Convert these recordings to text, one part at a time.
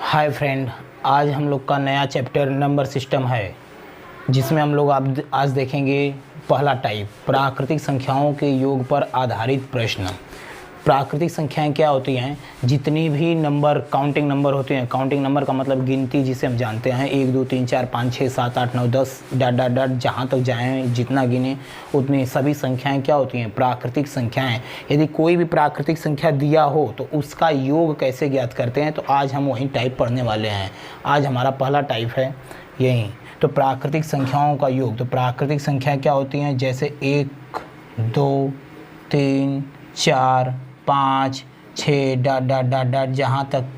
Hi friend, आज हम लोग का नया चैप्टर नंबर सिस्टम है, जिसमें हम लोग आज देखेंगे पहला टाइप प्राकृतिक संख्याओं के योग पर आधारित प्रश्न। प्राकृतिक संख्याएं क्या होती हैं? जितनी भी नंबर काउंटिंग नंबर होते हैं, काउंटिंग नंबर का मतलब गिनती जिसे हम जानते हैं 1 2 3 4 5 6 7 8 9 10 डॉट डॉट डॉट जहाँ तक जाएँ, जितना गिने उतनी सभी संख्याएं क्या होती हैं? प्राकृतिक संख्याएं। यदि कोई भी प्राकृतिक संख्या दिया हो तो उसका योग कैसे ज्ञात करते हैं, तो आज हम वही टाइप पढ़ने वाले हैं। आज हमारा पहला टाइप है यही, तो प्राकृतिक संख्याओं का योग। तो प्राकृतिक संख्या क्या होती हैं? जैसे 1 2 3 4 5 6 डॉट डॉट डॉट डॉट जहाँ तक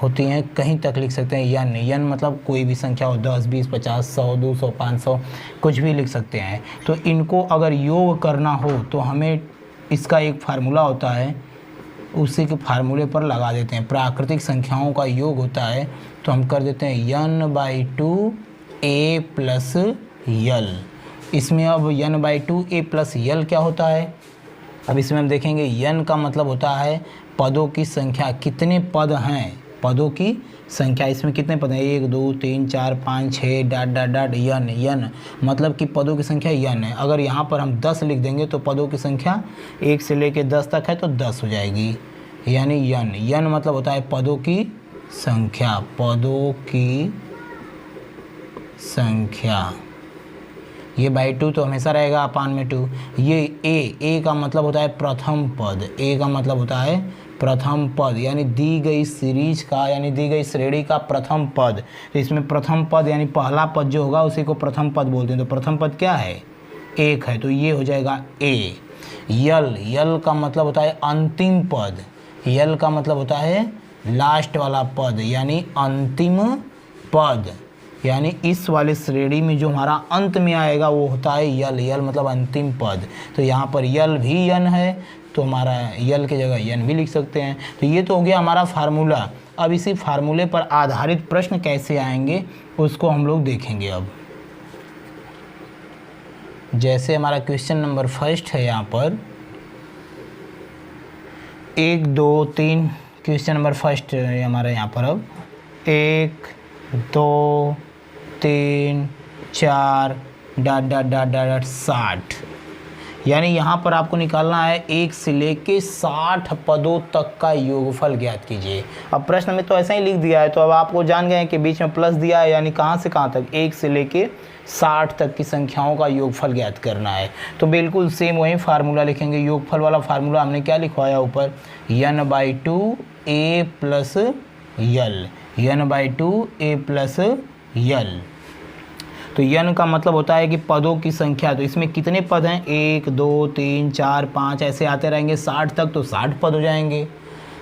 होती हैं कहीं तक लिख सकते हैं। यन यन मतलब कोई भी संख्या हो, 10 20 50 100 200 500 कुछ भी लिख सकते हैं। तो इनको अगर योग करना हो तो हमें इसका एक फार्मूला होता है, उसी के फार्मूले पर लगा देते हैं। प्राकृतिक संख्याओं का योग होता है तो हम कर देते हैं n/2 a प्लस यल। इसमें अब n/2 a प्लस यल क्या होता है? अब इसमें हम देखेंगे n का मतलब होता है पदों की संख्या, कितने पद हैं, पदों की संख्या। इसमें कितने पद हैं? 1 2 3 4 5 6 डॉट डॉट डॉट यन मतलब कि पदों की संख्या यन है। अगर यहाँ पर हम 10 लिख देंगे तो पदों की संख्या 1 से लेकर 10 तक है तो 10 हो जाएगी, यानी यन मतलब होता है पदों की संख्या, पदों की संख्या। ये /2 तो हमेशा रहेगा अपान में 2। ये ए का मतलब होता है प्रथम पद, ए का मतलब होता है प्रथम पद, यानी दी गई सीरीज का, यानी दी गई श्रेणी का प्रथम पद। तो इसमें प्रथम पद यानी पहला पद जो होगा उसी को प्रथम पद बोलते हैं। तो प्रथम पद क्या है? 1 है, तो ये हो जाएगा ए। यल का मतलब होता है अंतिम पद, यल का मतलब होता है लास्ट वाला पद, यानी अंतिम पद, यानी इस वाले श्रेणी में जो हमारा अंत में आएगा वो होता है यल मतलब अंतिम पद। तो यहाँ पर यल भी यन है तो हमारा यल की जगह यन भी लिख सकते हैं। तो ये तो हो गया हमारा फार्मूला। अब इसी फार्मूले पर आधारित प्रश्न कैसे आएंगे उसको हम लोग देखेंगे। अब जैसे हमारा क्वेश्चन नंबर फर्स्ट है, यहाँ पर 1 2 3 क्वेश्चन नंबर फर्स्ट है हमारा यहाँ पर। अब 1 2 3 4 डॉट डॉट डॉट डॉट 60, यानी यहाँ पर आपको निकालना है 1 से लेके 60 पदों तक का योगफल ज्ञात कीजिए। अब प्रश्न में तो ऐसा ही लिख दिया है, तो अब आपको जान गए हैं कि बीच में प्लस दिया है, यानी कहाँ से कहाँ तक, 1 से लेके 60 तक की संख्याओं का योगफल ज्ञात करना है। तो बिल्कुल सेम वही फार्मूला लिखेंगे। योगफल वाला फार्मूला हमने क्या लिखवाया ऊपर? n/2 a plus L, n/2 a plus यल। तो यन का मतलब होता है कि पदों की संख्या। तो इसमें कितने पद हैं? 1 2 3 4 5 ऐसे आते रहेंगे 60 तक, तो 60 पद हो जाएंगे।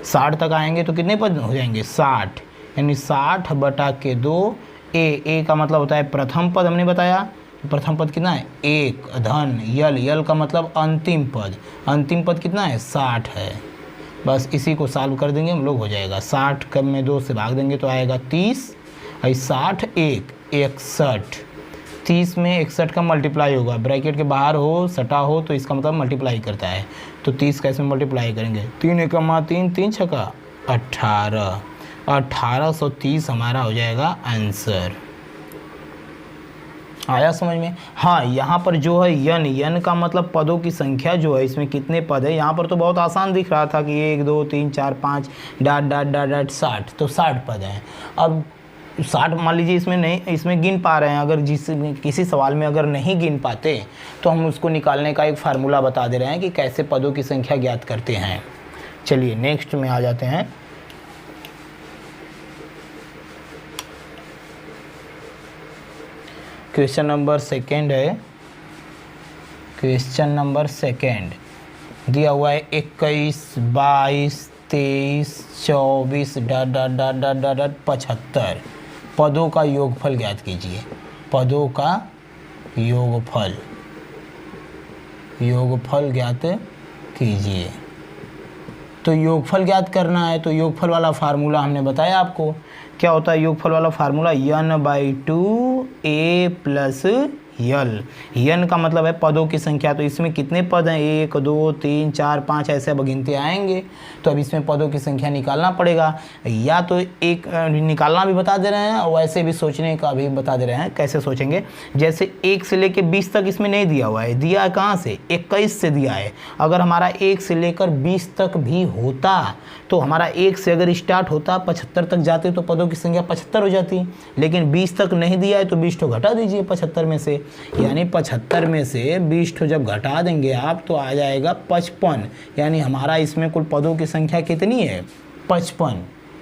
60 तक आएंगे तो कितने पद हो जाएंगे? 60, यानी 60/2। ए का मतलब होता है प्रथम पद, हमने बताया। तो प्रथम पद कितना है? 1 धन यल का मतलब अंतिम पद, अंतिम पद कितना है? 60 है। बस इसी को सॉल्व कर देंगे हम लोग, हो जाएगा 60 कब में 2 से भाग देंगे तो आएगा 30, 60 1 61, 30 में 61 का मल्टीप्लाई होगा, ब्रैकेट के बाहर हो सटा हो तो इसका मतलब मल्टीप्लाई करता है। तो 30 का इसमें मल्टीप्लाई करेंगे, 3 एकमा 3 3 छक्का 18, 1830 हमारा हो जाएगा आंसर। आया समझ में? हाँ, यहाँ पर जो है यन का मतलब पदों की संख्या जो है, इसमें कितने पद है। यहाँ पर तो बहुत आसान दिख रहा था कि 1 2 3 4 5 डॉट डॉट डॉट डॉट 60, तो 60 पद हैं। अब 60 मान लीजिए इसमें नहीं, इसमें गिन पा रहे हैं, अगर किसी सवाल में अगर नहीं गिन पाते तो हम उसको निकालने का एक फार्मूला बता दे रहे हैं कि कैसे पदों की संख्या ज्ञात करते हैं। चलिए नेक्स्ट में आ जाते हैं। क्वेश्चन नंबर सेकेंड है, क्वेश्चन नंबर सेकेंड दिया हुआ है 21 22 23 24 dot dot dot dot dot dot 75 पदों का योगफल ज्ञात कीजिए। पदों का योगफल ज्ञात कीजिए। तो योगफल ज्ञात करना है तो योगफल वाला फार्मूला हमने बताया आपको। क्या होता है योगफल वाला formula? n/2 a plus l. N का मतलब है पदों की संख्या। तो इसमें कितने पद हैं, 1 2 3 4 5 ऐसे अब गिनते आएंगे। तो अब इसमें पदों की संख्या निकालना पड़ेगा, या तो एक निकालना भी बता दे रहे हैं और वैसे भी सोचने का भी बता दे रहे हैं। कैसे सोचेंगे, जैसे 1 से लेकर 20 तक इसमें नहीं दिया हुआ है, दिया है कहाँ से, 21 से दिया है। अगर हमारा 1 से लेकर 20 तक भी होता तो हमारा 1 से अगर स्टार्ट होता 75 तक जाते तो पदों की संख्या 75 हो जाती, लेकिन 20 तक नहीं दिया है तो 20 तो घटा दीजिए 75 में से, यानी 75 में से 20 तो जब घटा देंगे आप तो आ जाएगा 55, यानी हमारा इसमें कुल पदों की संख्या कितनी है, 55।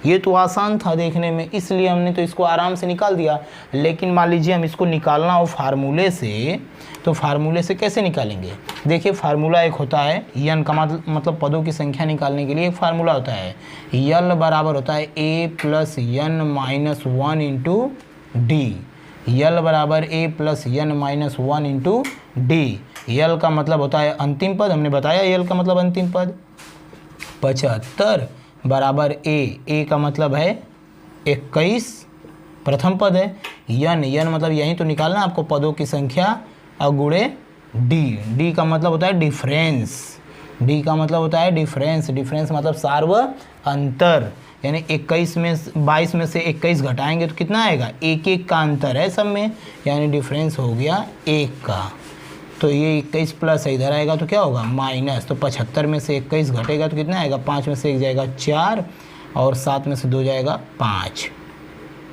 ये तो आसान था देखने में, इसलिए हमने तो इसको आराम से निकाल दिया। लेकिन मान लीजिए हम इसको निकालना हो फार्मूले से, तो फार्मूले से कैसे निकालेंगे, देखिए फार्मूला एक होता है यन का मतलब पदों की संख्या निकालने के लिए एक फार्मूला होता है, यल बराबर होता है a plus n minus 1 into d. L बराबर a plus n minus 1 into d. L का मतलब होता है अंतिम पद, हमने बताया यल का मतलब अंतिम पद। 75 बराबर ए का मतलब है 21 प्रथम पद है। यन मतलब यहीं तो निकालना आपको पदों की संख्या और गुणे डी का मतलब होता है डिफरेंस। डी का मतलब होता है डिफरेंस मतलब सार्व अंतर, यानी 22 में से 21 घटाएंगे तो कितना आएगा, 1 का अंतर है सब में, यानी डिफरेंस हो गया 1 का। तो ये 21 प्लस है, इधर आएगा तो क्या होगा माइनस। तो 75 में से 21 घटेगा तो कितना आएगा, 5 में से 1 जाएगा 4 और 7 में से 2 जाएगा 5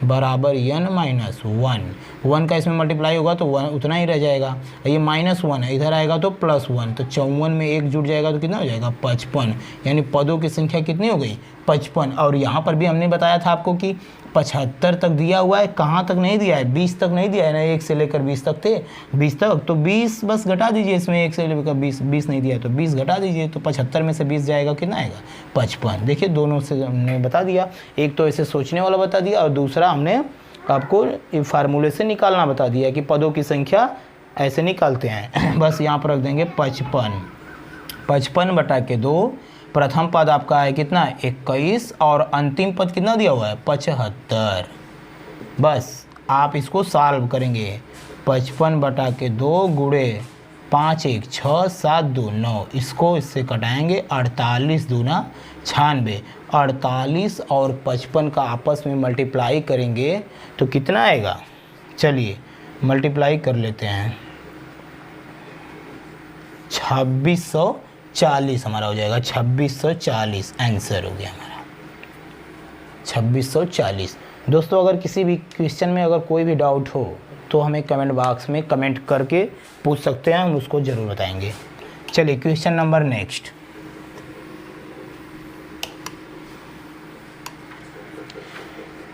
बराबर यन माइनस 1 का इसमें मल्टीप्लाई होगा तो 1 उतना ही रह जाएगा। ये -1 है, इधर आएगा तो +1, तो 54 में 1 जुड़ जाएगा तो कितना हो जाएगा 55, यानी पदों की संख्या कितनी हो गई 55। और यहाँ पर भी हमने बताया था आपको कि 75 तक दिया हुआ है, कहाँ तक नहीं दिया है, 20 तक नहीं दिया है ना, 1 से लेकर 20 तक थे, 20 तक तो 20 बस घटा दीजिए इसमें, 1 से लेकर 20 नहीं दिया तो 20 घटा दीजिए, तो 75 में से 20 जाएगा कितना आएगा 55। देखिए दोनों से हमने बता दिया, एक तो ऐसे सोचने वाला बता दिया और दूसरा हमने आपको फार्मूले से निकालना बता दिया कि पदों की संख्या ऐसे निकालते हैं। बस यहाँ पर रख देंगे 55 बटा के 2, प्रथम पद आपका है कितना 21 और अंतिम पद कितना दिया हुआ है 75। बस आप इसको सॉल्व करेंगे, 55 बटा के 2 गुणे 5 1 6 7 2 9, इसको इससे कटाएंगे 48 दूना 96, 48 और 55 का आपस में मल्टीप्लाई करेंगे तो कितना आएगा, चलिए मल्टीप्लाई कर लेते हैं, 2640 हमारा हो जाएगा, 2640 आंसर हो गया हमारा 2640। दोस्तों अगर किसी भी क्वेश्चन में अगर कोई भी डाउट हो तो हमें कमेंट बॉक्स में कमेंट करके पूछ सकते हैं, हम उसको ज़रूर बताएंगे। चलिए question number next.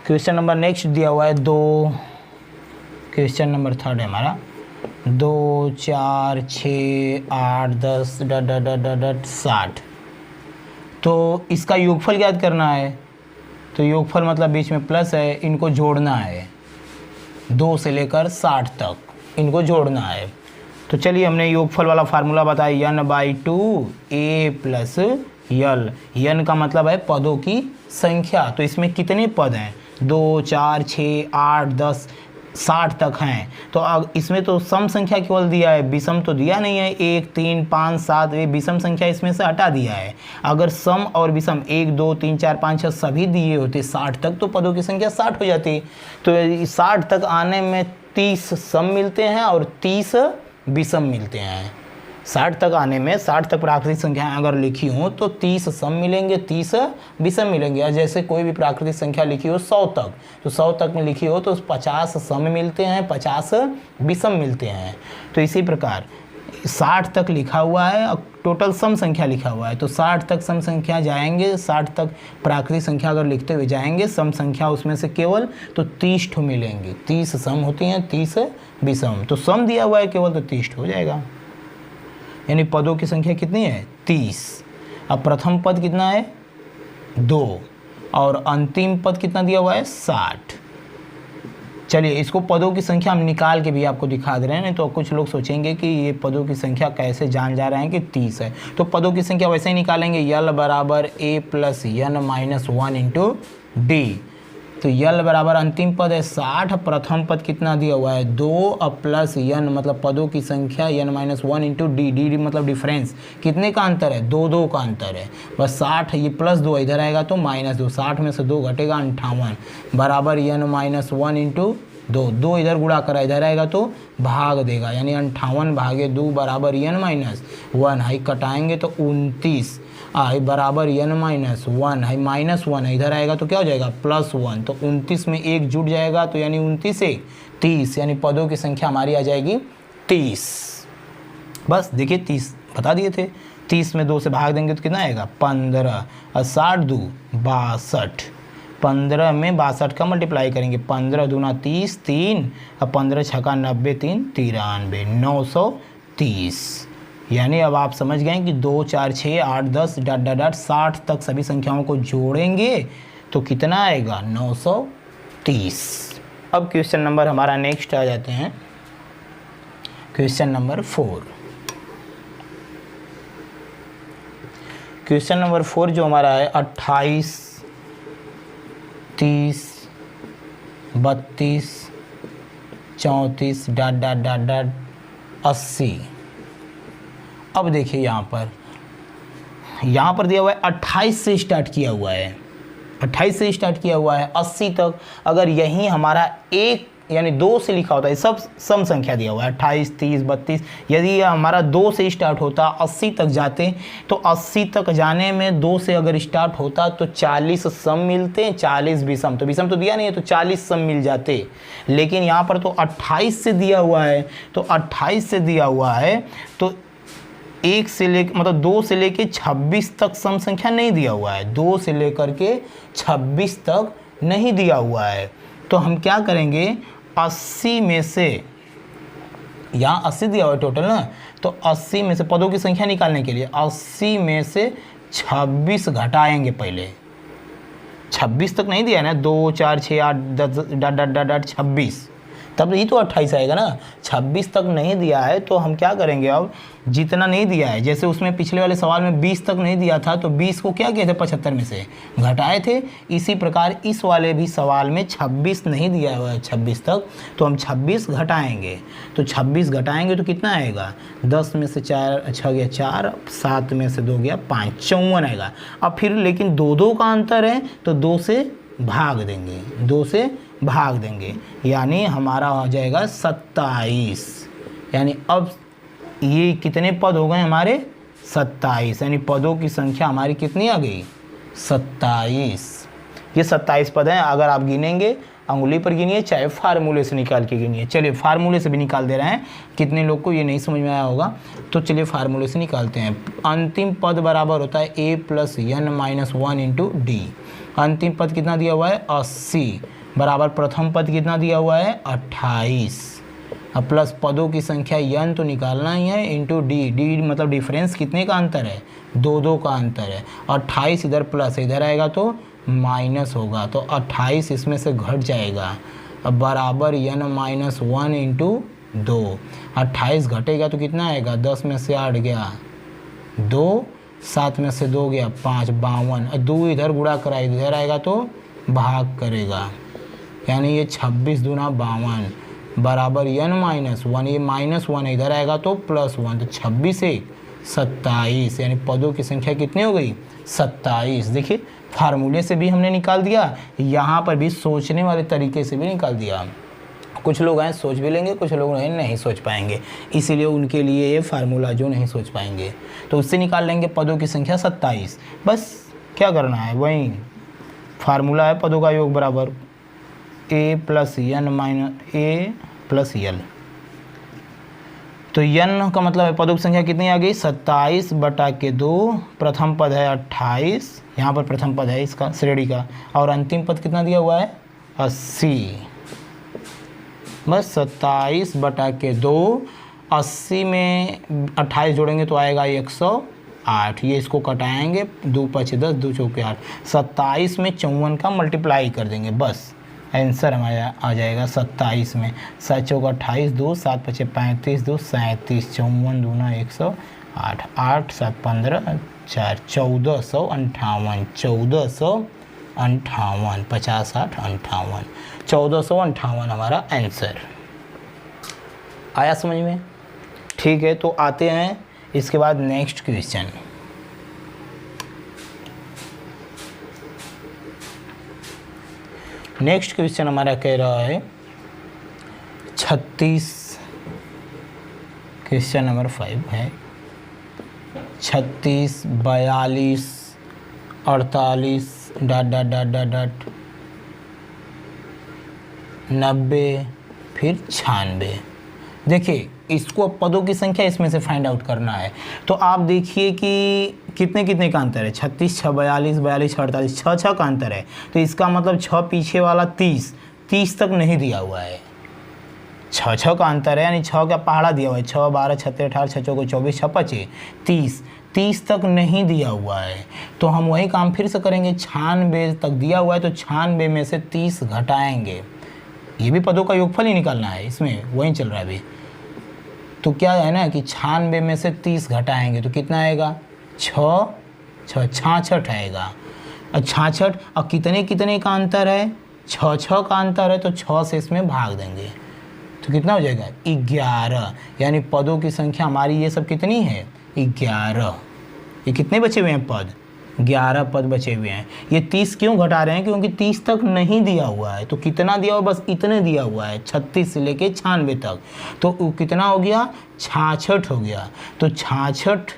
Question number next दिया हुआ है 2, क्वेश्चन नंबर 3 है हमारा, 2 4 6 8 10 60। तो इसका योगफल ज्ञात करना है, तो योगफल मतलब बीच में प्लस है, इनको जोड़ना है, 2 से लेकर 60 तक इनको जोड़ना है। तो चलिए हमने योगफल वाला फार्मूला बताया, n/2 a plus l. N का मतलब है पदों की संख्या, तो इसमें कितने पद हैं 2 4 6 8 10 60 तक हैं। तो अब इसमें तो सम संख्या केवल दिया है, विषम तो दिया नहीं है, 1 3 5 7 ये विषम संख्या इसमें से हटा दिया है। अगर सम और विषम 1 2 3 4 5 6 सभी दिए होते 60 तक तो पदों की संख्या 60 हो जाती। तो 60 तक आने में 30 सम मिलते हैं और 30 विषम मिलते हैं। 60 तक आने में 60 तक प्राकृतिक संख्याएं अगर लिखी हो तो 30 सम मिलेंगे, 30 विषम मिलेंगे। और जैसे कोई भी प्राकृतिक संख्या लिखी हो 100 तक, तो 100 तक में लिखी हो तो 50 सम मिलते हैं, 50 विषम मिलते हैं। तो इसी प्रकार 60 तक लिखा हुआ है और टोटल सम संख्या लिखा हुआ है, तो 60 तक सम संख्या जाएंगे, 60 तक प्राकृतिक संख्या अगर लिखते हुए जाएंगे, सम संख्या उसमें से केवल तो 30 ठो मिलेंगी, 30 सम होती हैं, 30 विषम। तो सम दिया हुआ है केवल तो 30 हो जाएगा, यानी पदों की संख्या कितनी है 30। अब प्रथम पद कितना है 2 और अंतिम पद कितना दिया हुआ है 60। चलिए इसको पदों की संख्या हम निकाल के भी आपको दिखा दे रहे हैं, नहीं तो कुछ लोग सोचेंगे कि ये पदों की संख्या कैसे जान जा रहे हैं कि 30 है। तो पदों की संख्या वैसे ही निकालेंगे, यल बराबर a plus n minus 1 into D. तो यल बराबर अंतिम पद है 60, प्रथम पद कितना दिया हुआ है 2 प्लस यन मतलब पदों की संख्या n-1 इंटू डी मतलब डिफरेंस, कितने का अंतर है 2 का अंतर है। बस 60 ये +2 इधर आएगा तो -2, 60 में से 2 घटेगा 58 बराबर n-1 इंटू 2 इधर गुणा करा इधर आएगा तो भाग देगा, यानी 58 भागे 2 बराबर n-1 है, कटाएंगे तो 29 आई बराबर n-1 है, -1 है इधर आएगा तो क्या हो जाएगा +1, तो 29 में 1 जुड़ जाएगा तो यानी 29 1 30, यानी पदों की संख्या हमारी आ जाएगी 30। बस देखिए 30 बता दिए थे, 30 में 2 से भाग देंगे तो कितना आएगा 15 और 60 2 62, 15 में 62 का मल्टीप्लाई करेंगे, 15 दूना 30 3 और 15 छक्का 90 3 93 930, यानी अब आप समझ गए कि 2 4 6 8 10 60 तक सभी संख्याओं को जोड़ेंगे तो कितना आएगा 930। अब क्वेश्चन नंबर हमारा नेक्स्ट आ जाते हैं, क्वेश्चन नंबर 4। क्वेश्चन नंबर 4 जो हमारा है 28 30 32 34 80। अब देखिए यहाँ पर दिया हुआ है 28 से स्टार्ट किया हुआ है, 28 से स्टार्ट किया हुआ है 80 तक। अगर यही हमारा 1 यानी 2 से लिखा होता है, सब सम संख्या दिया हुआ है 28 30 32, यदि यह हमारा 2 से स्टार्ट होता 80 तक जाते तो 80 तक जाने में 2 से अगर स्टार्ट होता तो 40 सम मिलते, 40 विषम, तो विषम तो दिया नहीं है तो 40 सम मिल जाते। लेकिन यहाँ पर तो 28 से दिया हुआ है, तो 28 से दिया हुआ है तो 1 से लेकर मतलब 2 से लेकर 26 तक सम संख्या नहीं दिया हुआ है, 2 से लेकर के 26 तक नहीं दिया हुआ है। तो हम क्या करेंगे 80 में से, यहाँ 80 दिया हुआ है टोटल ना, तो 80 में से पदों की संख्या निकालने के लिए 80 में से 26 घटाएंगे पहले, 26 तक नहीं दिया है ना, 2 4 6 8 10 26, तब यही तो 28 आएगा ना, 26 तक नहीं दिया है तो हम क्या करेंगे अब जितना नहीं दिया है, जैसे उसमें पिछले वाले सवाल में 20 तक नहीं दिया था तो 20 को क्या किए थे 75 में से घटाए थे, इसी प्रकार इस वाले भी सवाल में 26 नहीं दिया हुआ है 26 तक, तो हम 26 घटाएंगे, तो 26 घटाएंगे तो कितना आएगा 10 में से 4 6 गया 4, 7 में से 2 गया 5, 54 आएगा। अब फिर लेकिन 2 का अंतर है तो 2 से भाग देंगे, 2 से भाग देंगे, यानी हमारा हो जाएगा 27। यानी अब ये कितने पद हो गए हमारे 27, यानी पदों की संख्या हमारी कितनी आ गई 27। ये 27 पद हैं, अगर आप गिनेंगे अंगुली पर गिनिए चाहे फार्मूले से निकाल के गिनिए। चलिए फार्मूले से भी निकाल दे रहे हैं, कितने लोग को ये नहीं समझ में आया होगा, तो चलिए फार्मूले से निकालते हैं। अंतिम पद बराबर होता है a + n-1 इंटू डी। अंतिम पद कितना दिया हुआ है 80 बराबर प्रथम पद कितना दिया हुआ है 28, अब प्लस पदों की संख्या n तो निकालना ही है इंटू डी मतलब डिफरेंस कितने का अंतर है 2 का अंतर है। 28 इधर प्लस इधर आएगा तो माइनस होगा, तो 28 इसमें से घट जाएगा, अब बराबर n-1 इंटू 2। 28 घटेगा तो कितना आएगा 10 में से 8 गया 2, 7 में से 2 गया 5 52, 2 इधर गुणा करा इधर आएगा तो भाग करेगा, यानी ये 26 दूना 52 बराबर n-1, ये -1 इधर आएगा तो +1, तो 26 1 27, यानी पदों की संख्या कितनी हो गई 27। देखिए फार्मूले से भी हमने निकाल दिया, यहाँ पर भी सोचने वाले तरीके से भी निकाल दिया। कुछ लोग हैं सोच भी लेंगे, कुछ लोग नहीं सोच पाएंगे, इसीलिए उनके लिए ये फार्मूला जो नहीं सोच पाएंगे तो उससे निकाल लेंगे पदों की संख्या 27। बस क्या करना है, वही फार्मूला है पदों का योग बराबर a + n - a + l। तो n का मतलब है पदों की संख्या कितनी आ गई 27/2, प्रथम पद है 28, यहाँ पर प्रथम पद है इसका श्रेणी का, और अंतिम पद कितना दिया हुआ है 80। बस 27/2, 80 में 28 जोड़ेंगे तो आएगा 108, ये इसको कटाएंगे 2 × 5 = 10, 2 × 4 = 8, 27 में 54 का मल्टीप्लाई कर देंगे, बस आंसर हमारा आ जाएगा 27 में 7 × 28 2, 7 × 5 = 35 2 37, 54 दूना 108, 8 7 15 4 1458, 58, 50, 60, 58, 1458 हमारा आंसर। आया समझ में? ठीक है, तो आते हैं इसके बाद नेक्स्ट क्वेश्चन। नेक्स्ट क्वेश्चन हमारा कह रहा है 36, क्वेश्चन नंबर 5 है 36, 42, 48 dot dot dot dot dot 90 फिर 96। देखिए इसको पदों की संख्या इसमें से फाइंड आउट करना है। तो आप देखिए कि कितने कितने का अंतर है, 36, 6, 42, 42, 48, 6 का अंतर है। तो इसका मतलब 6 पीछे वाला 30 तक नहीं दिया हुआ है। 6 का अंतर है, यानी 6 का पहाड़ा दिया हुआ है, 6, 12, 36, 18, 6 चौको 24, 6 पचे 30 तक नहीं दिया हुआ है। तो हम वही काम फिर से करेंगे, 96 तक दिया हुआ है तो 96 में से 30 घटाएंगे। ये भी पदों का योगफल ही निकालना है, इसमें वही चल रहा है अभी। तो क्या है ना कि 96 में से 30 घटाएंगे तो कितना आएगा, 66 आएगा। और 66 और कितने कितने का अंतर है, 6 का अंतर है, तो 6 से इसमें भाग देंगे तो कितना हो जाएगा 11। यानी पदों की संख्या हमारी ये सब कितनी है 11। ये कितने बचे हुए हैं पद, 11 पद बचे हुए हैं। ये 30 क्यों घटा रहे हैं, क्योंकि 30 तक नहीं दिया हुआ है। तो कितना दिया हुआ, बस इतने दिया हुआ है 36 से लेके 96 तक। तो कितना हो गया 66 हो गया। तो 66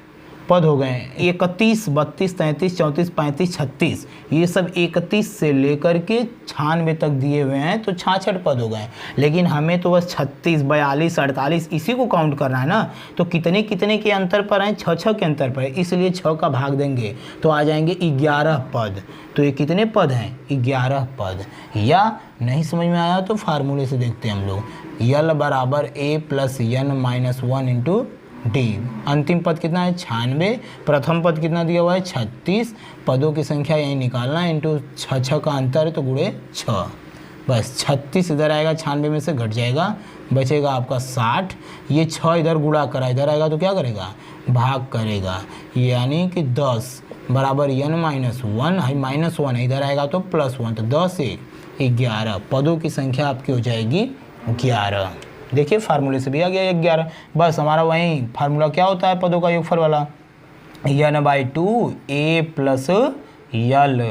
पद हो गए, 31, 32, 33, 34, 35, 36, ये सब 31 से लेकर के 96 तक दिए हुए हैं तो 66 पद हो गए। लेकिन हमें तो बस 36, 42, 48 इसी को काउंट करना है ना। तो कितने कितने के अंतर पर हैं, 6 के अंतर पर है, इसलिए 6 का भाग देंगे तो आ जाएंगे 11 पद। तो ये कितने पद हैं, 11 पद। या नहीं समझ में आया तो फार्मूले से देखते हैं हम लोग। यल बराबर a plus n minus 1 into D. अंतिम पद कितना है 96, प्रथम पद कितना दिया हुआ है 36। पदों की संख्या यही निकालना है, इंटू 6 का अंतर है तो गुणे 6। बस 36 इधर आएगा, 96 में से घट जाएगा, बचेगा आपका 60। ये 6 इधर गुणा करा, इधर आएगा तो क्या करेगा, भाग करेगा। यानी कि 10 बराबर n माइनस 1 है, माइनस 1 है, इधर आएगा तो प्लस 1, तो 10 से 11 पदों की संख्या आपकी हो जाएगी 11। देखिए फार्मूले से भी आ गया 11। बस हमारा वही फार्मूला क्या होता है पदों का योगफल वाला, n/2 a plus L.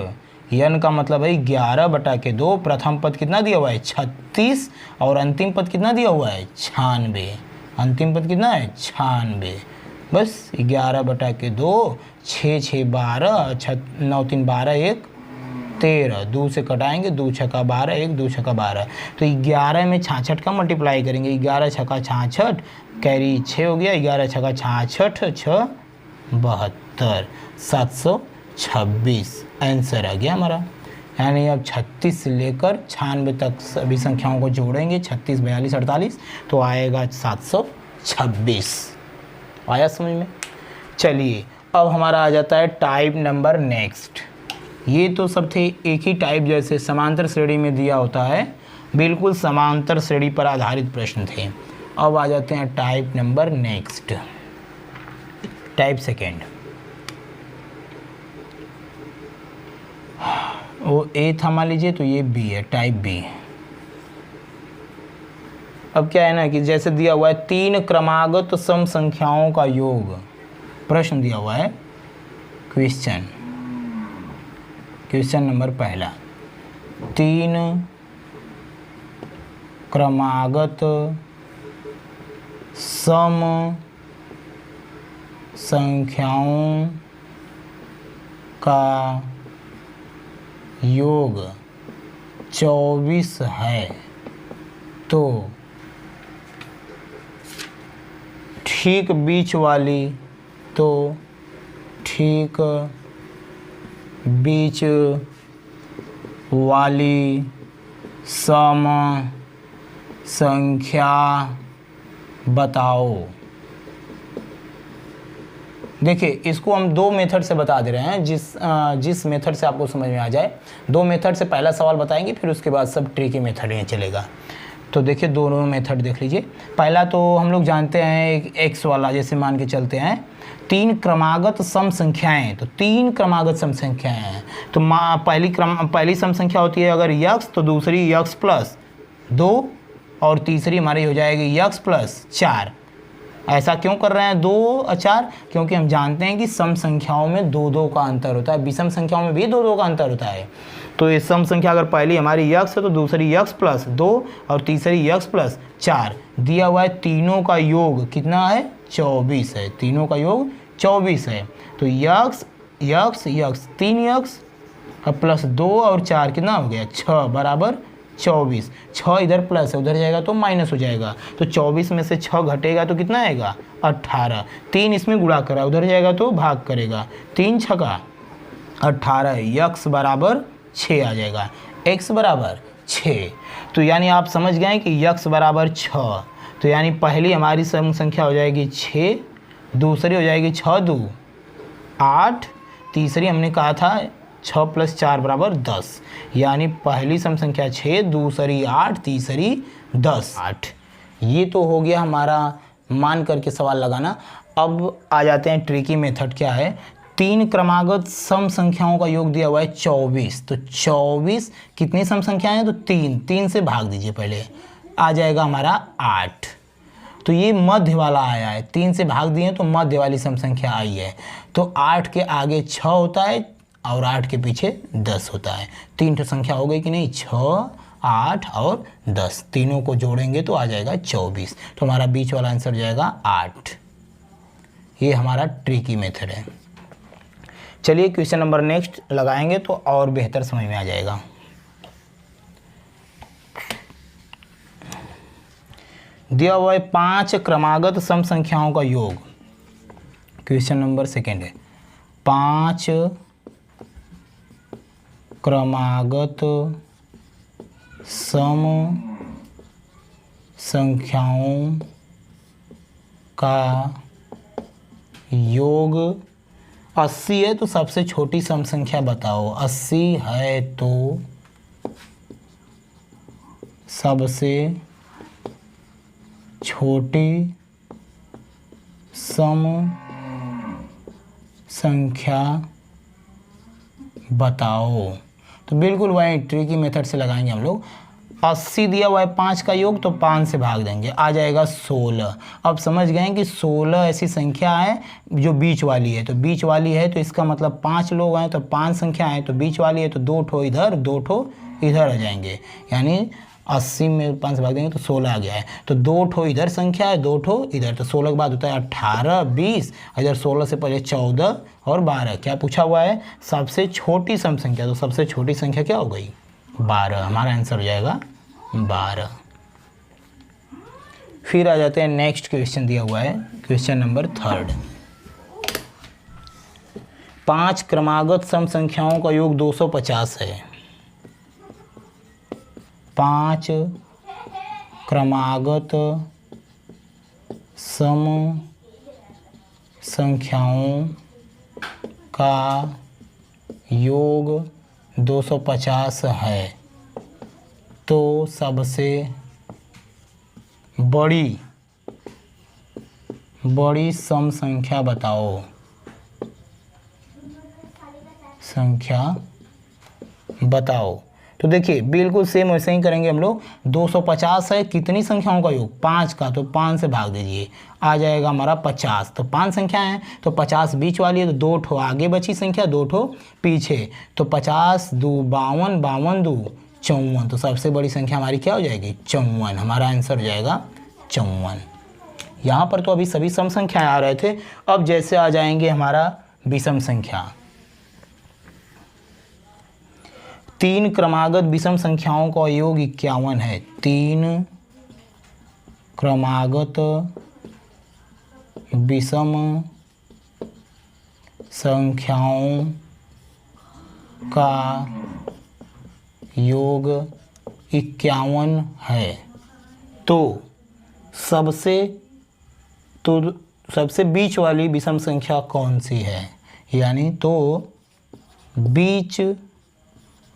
n का मतलब है 11/2। प्रथम पद कितना दिया हुआ है 36 और अंतिम पद कितना दिया हुआ है 96। अंतिम पद कितना है 96। बस 11/2, 6 6 12, 9 3 12, 1 13, 2 से कटाएंगे, 2 छक्का 12, 1 2 छक्का 12। तो 11 में 66 का मल्टीप्लाई करेंगे, 11 छक्का 66, कैरी 6 हो गया, 11 छक्का 66, 6 72, 726 आंसर आ गया हमारा। यानी अब 36 से लेकर 96 तक सभी संख्याओं को जोड़ेंगे, 36, 42, 48, तो आएगा 726। आया समझ में? चलिए अब हमारा आ जाता है टाइप नंबर नेक्स्ट। ये तो सब थे एक ही टाइप, जैसे समांतर श्रेणी में दिया होता है, बिल्कुल समांतर श्रेणी पर आधारित प्रश्न थे। अब आ जाते हैं type number next, type second. वो ए था मान लीजिए, तो ये बी है, टाइप बी। अब क्या है ना कि जैसे दिया हुआ है 3 क्रमागत सम संख्याओं का योग, प्रश्न दिया हुआ है। क्वेश्चन नंबर पहला, 3 क्रमागत सम संख्याओं का योग 24 है, तो ठीक बीच वाली, तो ठीक बीच वाली सम संख्या बताओ। देखिए इसको हम 2 मेथड से बता दे रहे हैं, जिस मेथड से आपको समझ में आ जाए। 2 मेथड से पहला सवाल बताएंगे, फिर उसके बाद सब ट्रिकी मेथड ही चलेगा। तो देखिए दोनों मेथड देख लीजिए। पहला तो हम लोग जानते हैं एक एक्स वाला, जैसे मान के चलते हैं 3 क्रमागत सम संख्याएं, तो 3 क्रमागत सम संख्याएं हैं तो पहली सम संख्या होती है अगर यक्स, तो दूसरी यक्स प्लस 2 और तीसरी हमारी हो जाएगी यक्स प्लस 4। ऐसा क्यों कर रहे हैं 2 और 4? क्योंकि हम जानते हैं कि सम संख्याओं में 2-2 का अंतर होता है, विषम संख्याओं में भी 2-2 का अंतर होता है। तो ये सम संख्या अगर पहली हमारी यक्स है तो दूसरी यक्स प्लस 2 और तीसरी यक्स प्लस 4 दिया हुआ है। तीनों का योग कितना है? 24 है। तीनों का योग 24 है। तो यक्स यक्स यक्स 3 यक्स और प्लस 2 और 4 कितना हो गया? 6 बराबर 24। 6 इधर प्लस है, उधर जाएगा तो माइनस हो जाएगा। तो 24 में से 6 घटेगा तो कितना आएगा? 18। 3 इसमें गुणा करा, उधर जाएगा तो भाग करेगा। 3 छका 18, यक्स बराबर 6 आ जाएगा। x बराबर 6। तो यानी आप समझ गए कि यक्स बराबर 6। तो यानी पहली हमारी सम संख्या हो जाएगी 6, दूसरी हो जाएगी 6 2 8, तीसरी हमने कहा था 6 प्लस 4 बराबर 10। यानी पहली सम संख्या 6, दूसरी 8, तीसरी 10। 8 ये तो हो गया हमारा मान करके सवाल लगाना। अब आ जाते हैं ट्रिकी मेथड। क्या है? 3 क्रमागत सम संख्याओं का योग दिया हुआ है 24। तो 24 कितनी सम संख्याएं हैं? तो 3 से भाग दीजिए, पहले आ जाएगा हमारा 8। तो ये मध्य वाला आया है, 3 से भाग दिए तो मध्य वाली सम संख्या आई है। तो 8 के आगे 6 होता है और 8 के पीछे 10 होता है। 3 तो संख्या हो गई कि नहीं? 6 8 और 10 तीनों को जोड़ेंगे तो आ जाएगा 24। तो हमारा बीच वाला आंसर जाएगा 8। ये हमारा ट्रिकी मेथड है। चलिए क्वेश्चन नंबर नेक्स्ट लगाएंगे तो और बेहतर समझ में आ जाएगा। दिया हुआ है 5 क्रमागत सम संख्याओं का योग। क्वेश्चन नंबर सेकेंड है 5 क्रमागत सम संख्याओं का योग 80 है तो सबसे छोटी सम संख्या बताओ। 80 है तो सबसे छोटी सम संख्या बताओ। तो बिल्कुल वही ट्रिकी मेथड से लगाएंगे हम लोग। 80 दिया हुआ है 5 का योग, तो 5 से भाग देंगे, आ जाएगा 16। अब समझ गए कि 16 ऐसी संख्या है जो बीच वाली है। तो बीच वाली है तो इसका मतलब 5 लोग हैं, तो 5 संख्या है तो बीच वाली है, तो 2 ठो इधर 2 ठो इधर आ जाएंगे। यानी 80 में 5 से भाग देंगे तो 16 आ गया है। तो 2 ठो इधर संख्या है, 2 ठो इधर, तो 16 के बाद होता है 18 20, इधर 16 से पहले 14 और 12। क्या पूछा हुआ है? सबसे छोटी सम संख्या। तो सबसे छोटी संख्या क्या हो गई? 12। हमारा आंसर हो जाएगा 12। फिर आ जाते हैं नेक्स्ट क्वेश्चन दिया हुआ है, क्वेश्चन नंबर 3। 5 क्रमागत सम संख्याओं का योग 250 है। 5 क्रमागत सम संख्याओं का योग 250 है तो सबसे बड़ी सम संख्या बताओ। संख्या बताओ। तो देखिए बिल्कुल सेम वैसे ही करेंगे हम लोग। 250 है कितनी संख्याओं का योग? 5 का, तो 5 से भाग दीजिए, आ जाएगा हमारा 50। तो 5 संख्या है तो 50 बीच वाली है, तो 2 ठो आगे बची संख्या, 2 ठो पीछे। तो 50 2 52, 52 2 54। तो सबसे बड़ी संख्या हमारी क्या हो जाएगी? 54। हमारा आंसर हो जाएगा 54। यहाँ पर तो अभी सभी सम संख्याएं आ रहे थे। अब जैसे आ जाएंगे हमारा विषम संख्या। 3 क्रमागत विषम संख्याओं का योग 51 है। 3 क्रमागत विषम संख्याओं का योग 51 है तो सबसे बीच वाली विषम संख्या कौन सी है? यानी तो बीच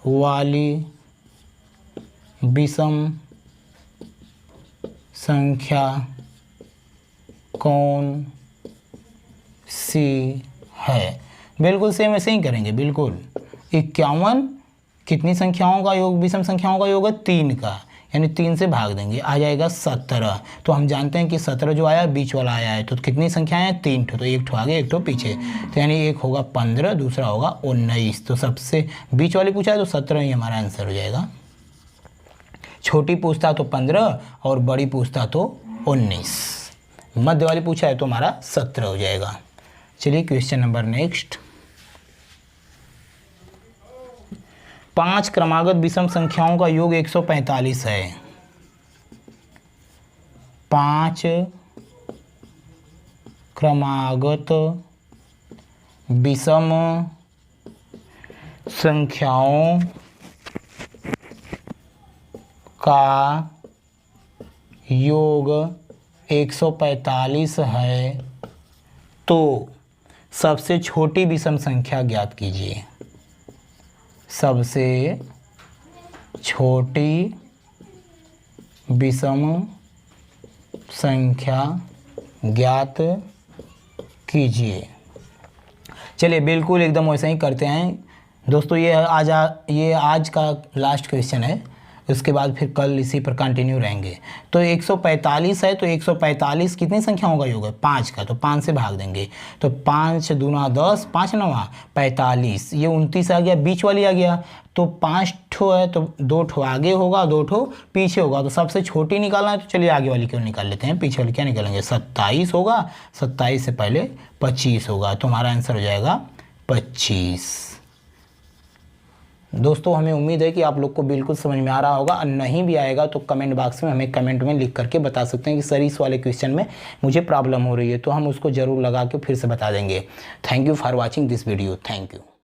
वाली विषम संख्या कौन सी है? बिल्कुल सेम ऐसे ही करेंगे। बिल्कुल 51 कितनी संख्याओं का योग, विषम संख्याओं का योग है 3 का, यानी 3 से भाग देंगे, आ जाएगा 17। तो हम जानते हैं कि 17 जो आया बीच वाला आया है, तो कितनी संख्याएं हैं? 3 ठो, तो एक ठो आगे एक ठो पीछे, तो यानी एक होगा 15, दूसरा होगा 19। तो सबसे बीच वाली पूछा है तो 17 ही हमारा आंसर हो जाएगा। छोटी पूछता तो 15 और बड़ी पूछता तो 19। मध्य वाली पूछा है तो हमारा 17 हो जाएगा। चलिए क्वेश्चन नंबर नेक्स्ट। 5 क्रमागत विषम संख्याओं का योग 145 है। 5 क्रमागत विषम संख्याओं का योग 145 है, तो सबसे छोटी विषम संख्या ज्ञात कीजिए। सबसे छोटी विषम संख्या ज्ञात कीजिए। चलिए बिल्कुल एकदम वैसे ही करते हैं दोस्तों। ये आज का लास्ट क्वेश्चन है, उसके बाद फिर कल इसी पर कंटिन्यू रहेंगे। तो 145 है, तो 145 कितनी संख्याओं का योग है? 5 का, तो 5 से भाग देंगे, तो 5 दूना 10, 5 नवा 45, ये 29 आ गया, बीच वाली आ गया, तो 5 ठो है तो 2 ठो आगे होगा, 2 ठो पीछे होगा। तो सबसे छोटी निकालना है, तो चलिए आगे वाली क्यों निकाल लेते हैं, पीछे वाली क्या निकालेंगे? 27 होगा, 27 से पहले 25 होगा, तो हमारा आंसर हो जाएगा 25। दोस्तों हमें उम्मीद है कि आप लोग को बिल्कुल समझ में आ रहा होगा, और नहीं भी आएगा तो कमेंट बॉक्स में हमें कमेंट में लिख करके बता सकते हैं कि सर इस वाले क्वेश्चन में मुझे प्रॉब्लम हो रही है, तो हम उसको ज़रूर लगा के फिर से बता देंगे। Thank you for watching this video. Thank you.